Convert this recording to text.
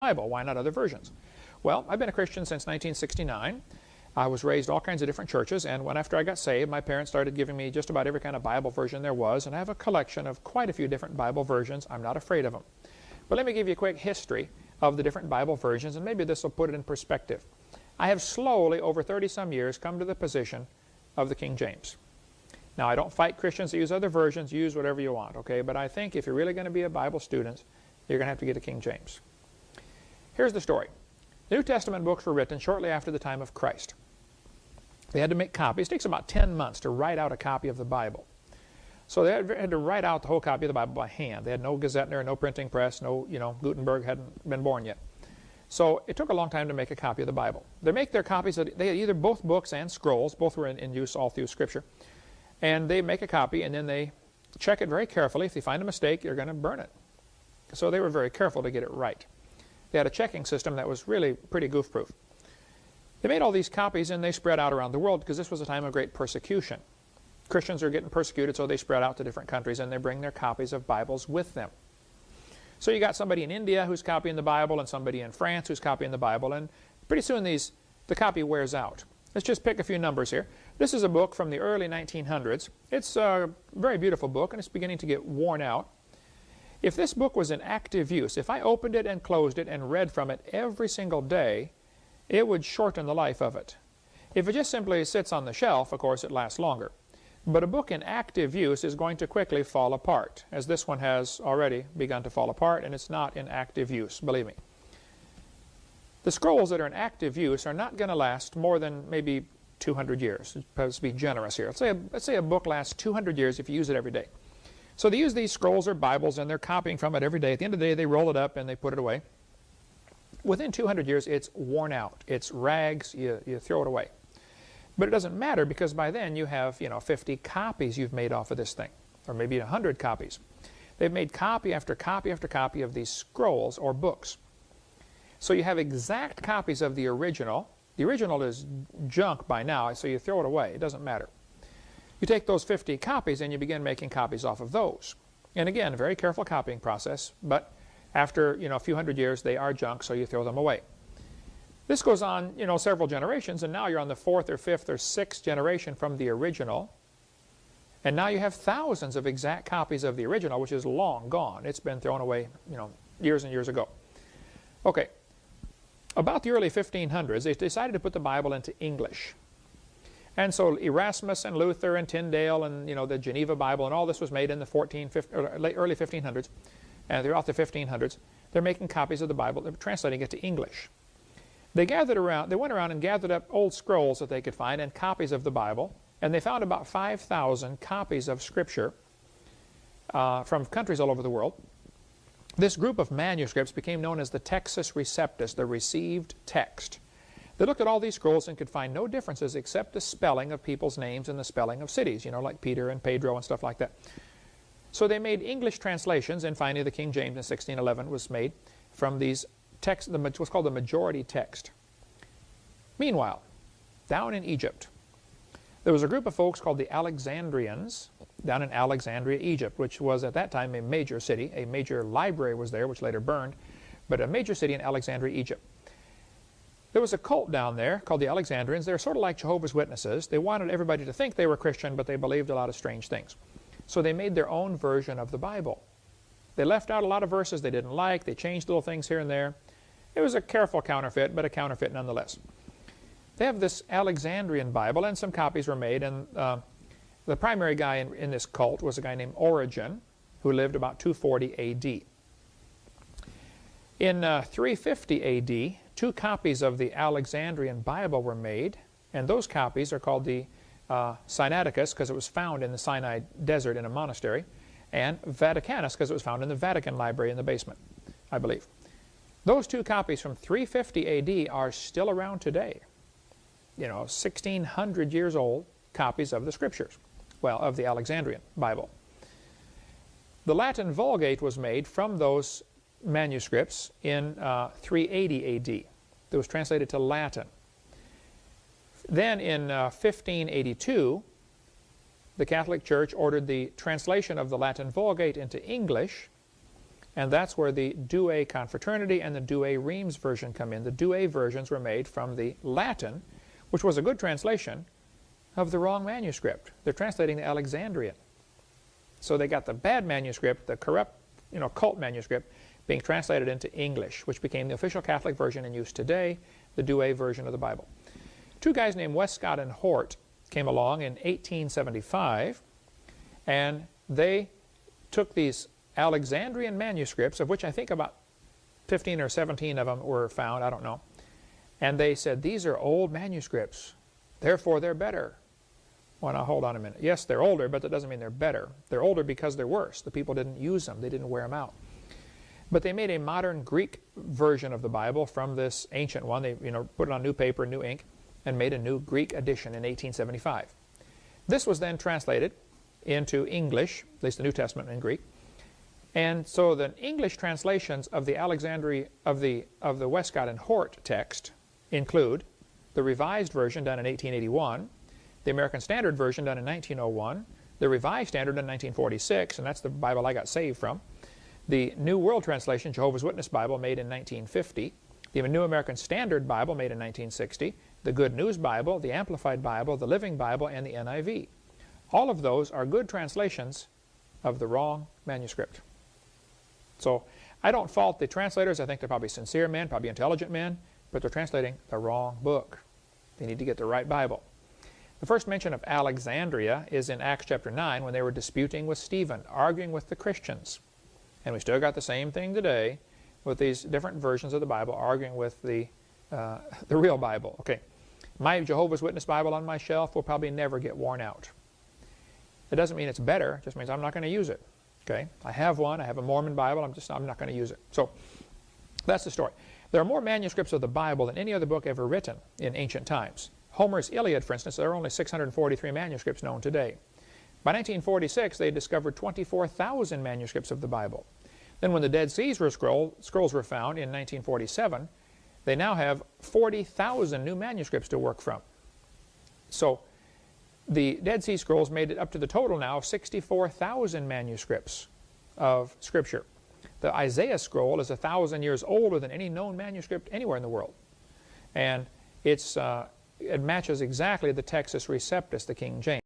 Bible. Why not other versions? Well, I've been a Christian since 1969. I was raised all kinds of different churches, and after I got saved, my parents started giving me just about every kind of Bible version there was, and I have a collection of quite a few different Bible versions. I'm not afraid of them. But let me give you a quick history of the different Bible versions, and maybe this will put it in perspective. I have slowly, over 30-some years, come to the position of the King James. Now, I don't fight Christians that use other versions. Use whatever you want, okay? But I think if you're really going to be a Bible student, you're going to have to get a King James. Here's the story. The New Testament books were written shortly after the time of Christ. They had to make copies. It takes about 10 months to write out a copy of the Bible. So they had to write out the whole copy of the Bible by hand. They had no Gazettener, no printing press, no, Gutenberg hadn't been born yet. So it took a long time to make a copy of the Bible. They make their copies, they had either both books and scrolls, both were in use all through Scripture. And they make a copy and then they check it very carefully. If they find a mistake, they're going to burn it. So they were very careful to get it right. They had a checking system that was really pretty goof-proof. They made all these copies and they spread out around the world because this was a time of great persecution. Christians are getting persecuted, so they spread out to different countries and they bring their copies of Bibles with them. So you got somebody in India who's copying the Bible and somebody in France who's copying the Bible, and pretty soon the copy wears out. Let's just pick a few numbers here. This is a book from the early 1900s. It's a very beautiful book and it's beginning to get worn out. If this book was in active use, if I opened it and closed it and read from it every single day, it would shorten the life of it. If it just simply sits on the shelf, of course, it lasts longer. But a book in active use is going to quickly fall apart, as this one has already begun to fall apart, and it's not in active use, believe me. The scrolls that are in active use are not going to last more than maybe 200 years. Let's be generous here. Let's say a book lasts 200 years if you use it every day. So they use these scrolls or Bibles and they're copying from it every day. At the end of the day, they roll it up and they put it away. Within 200 years, it's worn out. It's rags. You throw it away. But it doesn't matter because by then you have 50 copies you've made off of this thing, or maybe 100 copies. They've made copy after copy after copy of these scrolls or books. So you have exact copies of the original. The original is junk by now, so you throw it away. It doesn't matter. You take those 50 copies and you begin making copies off of those. And again, a very careful copying process, but after a few hundred years they are junk, so you throw them away. This goes on several generations, and now you're on the 4th or 5th or 6th generation from the original. And now you have thousands of exact copies of the original, which is long gone. It's been thrown away years and years ago. Okay, about the early 1500s, they decided to put the Bible into English. And so Erasmus and Luther and Tyndale and the Geneva Bible and all this was made in the early 1500s, and throughout the 1500s. They're making copies of the Bible, they're translating it to English. They went around and gathered up old scrolls that they could find and copies of the Bible, and they found about 5,000 copies of Scripture from countries all over the world. This group of manuscripts became known as the Textus Receptus, the received text. They looked at all these scrolls and could find no differences except the spelling of people's names and the spelling of cities, like Peter and Pedro and stuff like that. So they made English translations, and finally the King James in 1611 was made from these texts, what's called the majority text. Meanwhile, down in Egypt, there was a group of folks called the Alexandrians down in Alexandria, Egypt, which was at that time a major city. A major library was there, which later burned, but a major city in Alexandria, Egypt. There was a cult down there called the Alexandrians. They were sort of like Jehovah's Witnesses. They wanted everybody to think they were Christian, but they believed a lot of strange things. So they made their own version of the Bible. They left out a lot of verses they didn't like. They changed little things here and there. It was a careful counterfeit, but a counterfeit nonetheless. They have this Alexandrian Bible, and some copies were made, and the primary guy in this cult was a guy named Origen, who lived about 240 A.D. In 350 A.D., 2 copies of the Alexandrian Bible were made, and those copies are called the Sinaiticus, because it was found in the Sinai desert in a monastery, and Vaticanus, because it was found in the Vatican library in the basement, I believe. Those 2 copies from 350 A.D. are still around today. 1,600 years old copies of the Scriptures, well, of the Alexandrian Bible. The Latin Vulgate was made from those manuscripts in 380 A.D. It was translated to Latin. Then in 1582, the Catholic Church ordered the translation of the Latin Vulgate into English, And that's where the Douay Confraternity and the Douay Rheims version come in. The Douay versions were made from the Latin, which was a good translation of the wrong manuscript. They're translating the Alexandrian. So they got the bad manuscript, the corrupt, cult manuscript, being translated into English, which became the official Catholic version in use today, the Douay version of the Bible. Two guys named Westcott and Hort came along in 1875, and they took these Alexandrian manuscripts, of which I think about 15 or 17 of them were found, I don't know, and they said, these are old manuscripts, therefore they're better. Well, now hold on a minute. Yes, they're older, but that doesn't mean they're better. They're older because they're worse. The people didn't use them. They didn't wear them out. But they made a modern Greek version of the Bible from this ancient one. They put it on new paper, new ink, and made a new Greek edition in 1875. This was then translated into English, at least the New Testament in Greek. And so the English translations of the of the Westcott and Hort text include the Revised Version done in 1881, the American Standard Version done in 1901, the Revised Standard in 1946, and that's the Bible I got saved from, the New World Translation, Jehovah's Witness Bible, made in 1950, the New American Standard Bible, made in 1960, the Good News Bible, the Amplified Bible, the Living Bible, and the NIV. All of those are good translations of the wrong manuscript. So I don't fault the translators. I think they're probably sincere men, probably intelligent men, but they're translating the wrong book. They need to get the right Bible. The first mention of Alexandria is in Acts chapter 9 when they were disputing with Stephen, arguing with the Christians. And we still got the same thing today with these different versions of the Bible, arguing with the real Bible. Okay, my Jehovah's Witness Bible on my shelf will probably never get worn out. It doesn't mean it's better, it just means I'm not going to use it. Okay, I have one, I have a Mormon Bible, I'm not going to use it. So that's the story. There are more manuscripts of the Bible than any other book ever written in ancient times. Homer's Iliad, for instance, there are only 643 manuscripts known today. By 1946, they discovered 24,000 manuscripts of the Bible. Then when the Dead Sea Scrolls were found in 1947, they now have 40,000 new manuscripts to work from. So the Dead Sea Scrolls made it up to the total now of 64,000 manuscripts of Scripture. The Isaiah scroll is 1,000 years older than any known manuscript anywhere in the world. And it matches exactly the Textus Receptus, the King James.